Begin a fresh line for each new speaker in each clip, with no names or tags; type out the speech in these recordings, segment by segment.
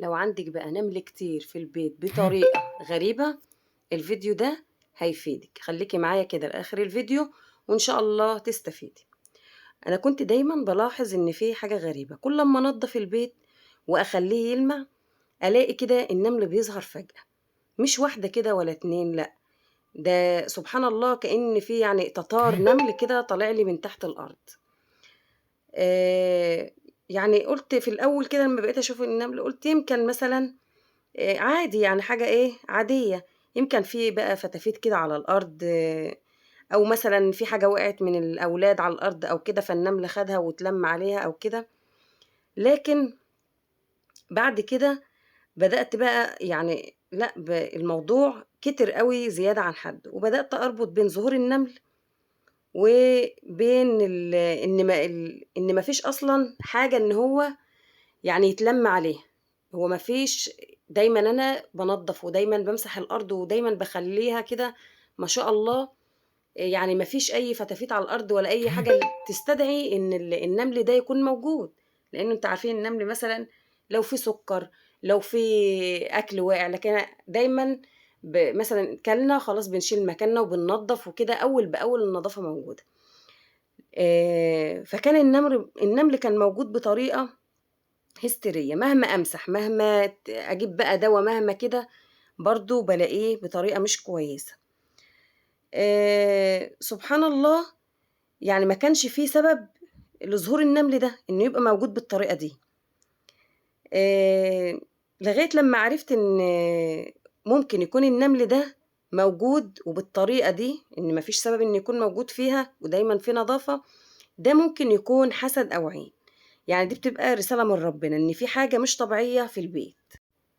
لو عندك بقى نمل كتير في البيت بطريقة غريبة، الفيديو ده هيفيدك. خليكي معايا كده لآخر الفيديو وإن شاء الله تستفيدي. أنا كنت دايما بلاحظ إن في حاجة غريبة، كل ما أنضف البيت وأخليه يلمع ألاقي كده النمل بيظهر فجأة، مش واحدة كده ولا اتنين، لأ، ده سبحان الله كأن في يعني تتار نمل كده طالع لي من تحت الأرض. آه، يعني قلت في الأول كده لما بقيت أشوف النمل قلت يمكن مثلا عادي، يعني حاجة إيه عادية، يمكن في بقى فتافيت كده على الأرض، أو مثلا في حاجة وقعت من الأولاد على الأرض أو كده فالنمل خدها واتلم عليها أو كده. لكن بعد كده بدأت بقى يعني لأ، الموضوع كتر قوي زيادة عن حد، وبدأت أربط بين ظهور النمل وبين إن مفيش أصلا حاجة إن هو يعني يتلم عليه. هو ما فيش، دايما انا بنظف ودايما بمسح الارض ودايما بخليها كده ما شاء الله، يعني ما فيش اي فتافيت على الارض ولا اي حاجه تستدعي ان النمل ده يكون موجود. لان انتوا عارفين النمل مثلا لو في سكر، لو في اكل واقع، لكن دايما مثلا كلنا خلاص بنشيل مكاننا وبننظف وكده، اول باول النظافه موجوده. فكان النمل كان موجود بطريقه هستيرية، مهما أمسح مهما أجيب بقى دوا مهما كده برضو بلاقيه بطريقة مش كويسة. سبحان الله، يعني ما كانش فيه سبب لظهور النمل ده إنه يبقى موجود بالطريقة دي. آه لغاية لما عرفت إن ممكن يكون النمل ده موجود وبالطريقة دي، إن مفيش سبب إنه يكون موجود فيها ودايما في نظافة، ده ممكن يكون حسد أو عين. يعني دي بتبقى رسالة من ربنا إن في حاجة مش طبيعية في البيت.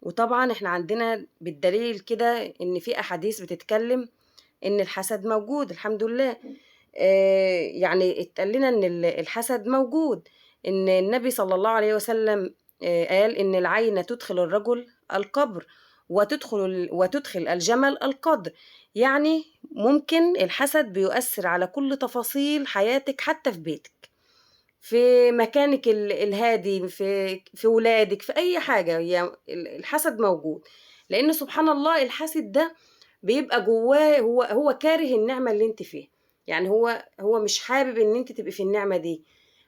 وطبعا احنا عندنا بالدليل كده ان في احاديث بتتكلم ان الحسد موجود الحمد لله. يعني اتقال لنا ان الحسد موجود، ان النبي صلى الله عليه وسلم قال ان العين تدخل الرجل القبر وتدخل الجمل القدر. يعني ممكن الحسد بيؤثر على كل تفاصيل حياتك، حتى في بيتك، في مكانك الهادي، في ولادك، في اي حاجه، يعني الحسد موجود. لان سبحان الله الحاسد ده بيبقى جواه هو كاره النعمه اللي انت فيها، يعني هو مش حابب ان انت تبقي في النعمه دي.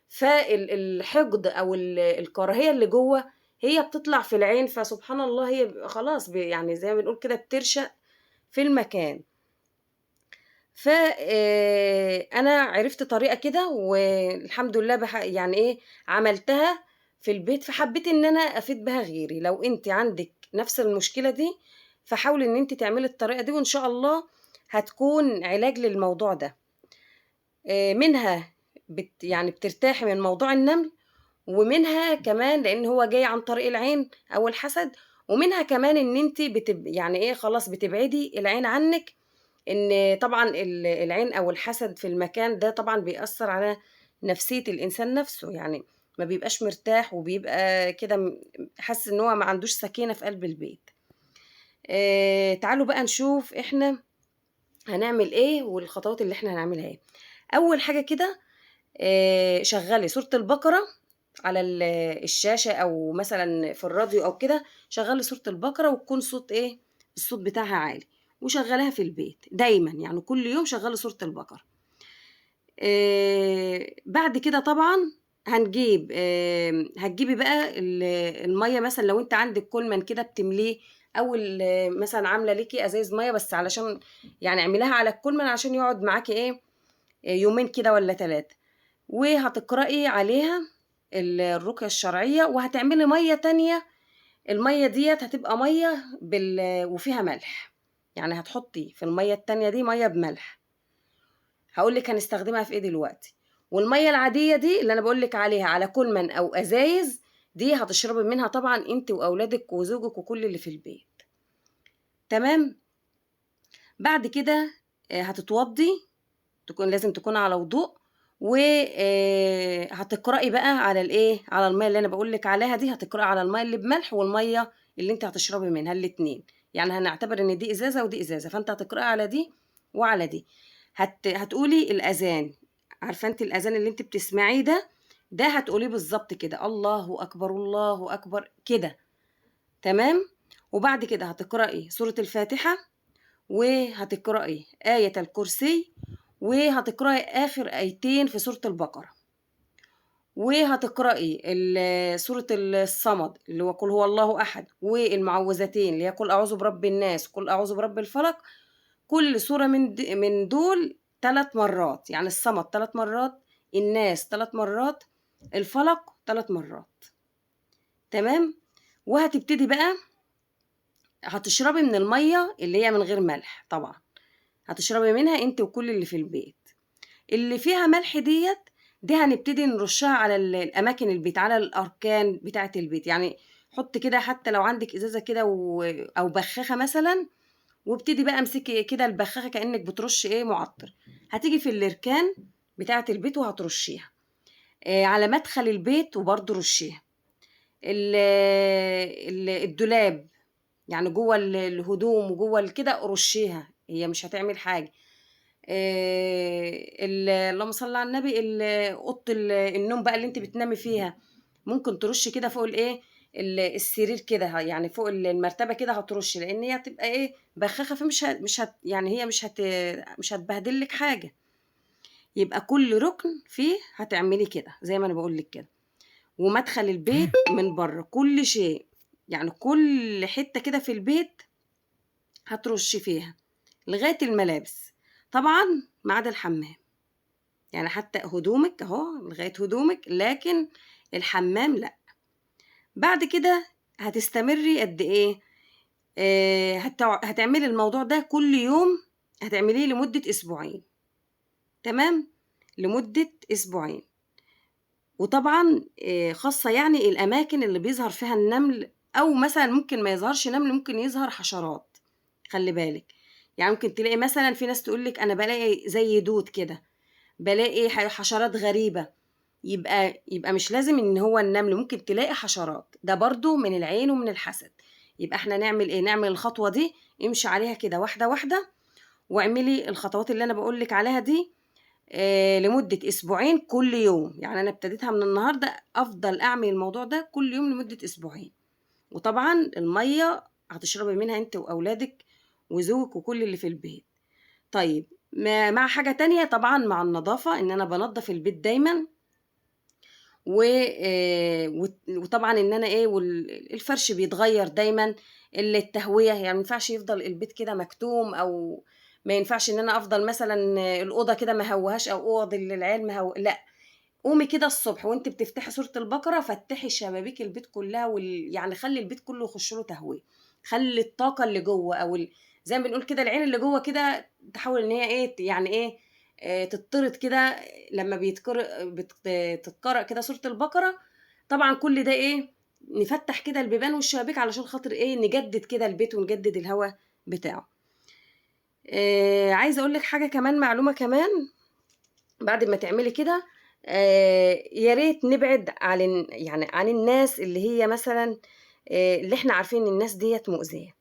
فالحقد او الكراهيه اللي جوه هي بتطلع في العين، فسبحان الله هي خلاص يعني زي ما بنقول كده بترشق في المكان. فأنا عرفت طريقة كده والحمد لله يعني إيه عملتها في البيت، فحبيت إن أنا أفيد بها غيري. لو أنت عندك نفس المشكلة دي فحاولي إن أنت تعملي الطريقة دي وإن شاء الله هتكون علاج للموضوع ده. منها يعني بترتاحي من موضوع النمل، ومنها كمان لأن هو جاي عن طريق العين أو الحسد، ومنها كمان إن أنت يعني إيه خلاص بتبعدي العين عنك. ان طبعا العين او الحسد في المكان ده طبعا بيأثر على نفسية الانسان نفسه، يعني ما بيبقاش مرتاح وبيبقى كده حاسس ان هو ما عندوش سكينة في قلب البيت. تعالوا بقى نشوف احنا هنعمل ايه والخطوات اللي احنا هنعملها ايه. اول حاجة كده شغلي سورة البقرة على الشاشة او مثلا في الراديو او كده، شغلي سورة البقرة وتكون صوت ايه، الصوت بتاعها عالي، وشغلها في البيت دايما، يعني كل يوم شغلي سورة البقرة. بعد كده طبعا هتجيبي بقى المية، مثلا لو انت عندك كولمن كده بتمليه، او مثلا عامله ليكي ازايز ميه، بس علشان يعني اعمليها على الكولمن عشان يقعد معاكي ايه يومين كده ولا 3، وهتقرأي عليها الرقية الشرعية، وهتعملي مية تانية. المية ديت هتبقى مية وفيها ملح، يعني هتحطي في المية التانية دي مية بملح. هقولك هنستخدمها في ايه دلوقتي. والمية العادية دي اللي انا بقولك عليها على كولمن او ازايز، دي هتشربي منها طبعا انت واولادك وزوجك وكل اللي في البيت. تمام. بعد كده هتتوضي، لازم تكون على وضوء، وهتقرأي بقى على الايه، على الميه اللي انا بقول لك عليها دي، هتقرأي على الميه اللي بملح والميه اللي انت هتشربي منها الاتنين، يعني هنعتبر ان دي ازازه ودي ازازه، فانت هتقرأي على دي وعلى دي. هتقولي الاذان، عارفه انت الاذان اللي انت بتسمعيه ده هتقوليه بالظبط كده، الله اكبر الله اكبر كده. تمام. وبعد كده هتقرأي سورة الفاتحة، وهتقرأي آية الكرسي، وهتقرأي آخر آيتين في سورة البقرة، وهتقرأي سورة الصمد اللي هو قل هو الله أحد، والمعوذتين اللي هي قل أعوذ برب الناس، قل أعوذ برب الفلق. كل سورة من دول 3 مرات، يعني الصمد 3 مرات، الناس 3 مرات، الفلق 3 مرات. تمام. وهتبتدي بقى هتشربي من المية اللي هي من غير ملح طبعا، هتشربي منها انت وكل اللي في البيت. اللي فيها ملح دي هنبتدي نرشها على الاماكن البيت، على الاركان بتاعه البيت. يعني حط كده، حتى لو عندك ازازه كده او بخاخه مثلا، وابتدي بقى امسكي كده البخاخه كانك بترش معطر. هتيجي في الاركان بتاعه البيت وهترشيها، على مدخل البيت وبرضه رشيها. الدولاب، يعني جوه الهدوم وجوه كده رشيها، هي مش هتعمل حاجه. اللهم صل على النبي، اوضه النوم بقى اللي انت بتنامي فيها، ممكن ترش كده فوق السرير كده، يعني فوق المرتبه كده هترش، لان هي هتبقى بخاخه، فمش مش هت يعني هي مش هتبهدل لك حاجه. يبقى كل ركن فيه هتعملي كده زي ما انا بقول لك كده. ومدخل البيت من بره كل شيء، يعني كل حته كده في البيت هترشي فيها لغايه الملابس، طبعا ما عدا الحمام. يعني حتى هدومك اهو لغايه هدومك، لكن الحمام لا. بعد كده هتستمري قد ايه؟ هتعملي الموضوع ده كل يوم، هتعمليه لمده اسبوعين. تمام، لمده اسبوعين. وطبعا خاصه يعني الاماكن اللي بيظهر فيها النمل، او مثلا ممكن ما يظهرش نمل، ممكن يظهر حشرات، خلي بالك. يعني ممكن تلاقي مثلا في ناس تقولك انا بلاقي زي دود كده، بلاقي حشرات غريبة. يبقى مش لازم ان هو النمل، ممكن تلاقي حشرات، ده برضو من العين ومن الحسد. يبقى احنا نعمل ايه؟ نعمل الخطوة دي، امشي عليها كده واحدة واحدة، واعملي الخطوات اللي انا بقولك عليها دي لمدة اسبوعين كل يوم. يعني انا ابتديتها من النهاردة، افضل اعمل الموضوع ده كل يوم لمدة اسبوعين. وطبعا المية هتشربي منها انت واولادك وزوجك وكل اللي في البيت. طيب، مع حاجة تانية طبعا، مع النظافة، ان انا بنظف البيت دايما. وطبعا ان انا والفرش بيتغير دايما. التهوية، يعني ما ينفعش يفضل البيت كده مكتوم، او ما ينفعش ان انا افضل مثلا الأوضة كده ما هوهاش، او اوض العيال لا. قومي كده الصبح وانت بتفتحي سورة البقرة، فتحي شبابيك البيت كلها، يعني خلي البيت كله يخش له تهوية. خلي الطاقة اللي جوه، او زي ما بنقول كده العين اللي جوه كده، تحاول ان هي يعني تطرد كده لما بتتقرأ كده سورة البقرة. طبعا كل ده نفتح كده البيبان والشبابيك علشان خاطر نجدد كده البيت ونجدد الهواء بتاعه. عايزه اقول لك حاجه كمان، معلومه كمان. بعد ما تعملي كده، يا ريت نبعد عن الناس اللي هي مثلا اللي احنا عارفين ان الناس ديت مؤذية،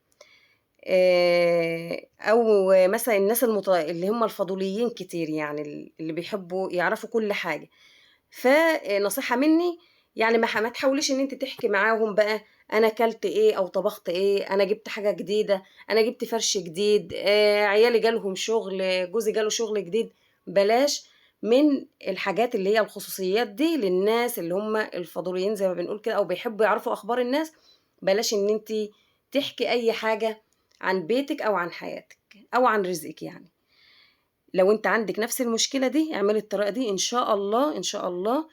او مثلا الناس اللي هم الفضوليين كتير، يعني اللي بيحبوا يعرفوا كل حاجة. فنصيحة مني، يعني ما تحاوليش ان انت تحكي معاهم بقى انا اكلت ايه او طبخت ايه، انا جبت حاجة جديدة، انا جبت فرش جديد، عيالي جالهم شغل، جوزي جاله شغل جديد. بلاش من الحاجات اللي هي الخصوصيات دي للناس اللي هم الفضوليين زي ما بنقول كده، او بيحبوا يعرفوا اخبار الناس. بلاش ان انت تحكي اي حاجة عن بيتك او عن حياتك او عن رزقك. يعني لو انت عندك نفس المشكلة دي، اعملي الطريقة دي، ان شاء الله ان شاء الله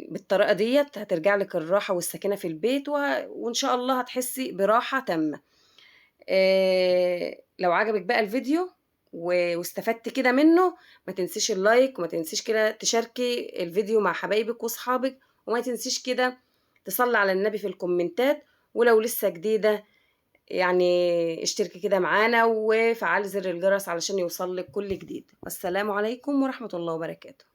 بالطريقة ديت هترجع لك الراحة والسكينة في البيت، وان شاء الله هتحسي براحة تامة. لو عجبك بقى الفيديو واستفدت كده منه، ما تنسيش اللايك، وما تنسيش كده تشاركي الفيديو مع حبايبك واصحابك، وما تنسيش كده تصلي على النبي في الكومنتات. ولو لسه جديدة، يعني اشتركي كده معانا وفعلي زر الجرس علشان يوصلك كل جديد. والسلام عليكم ورحمة الله وبركاته.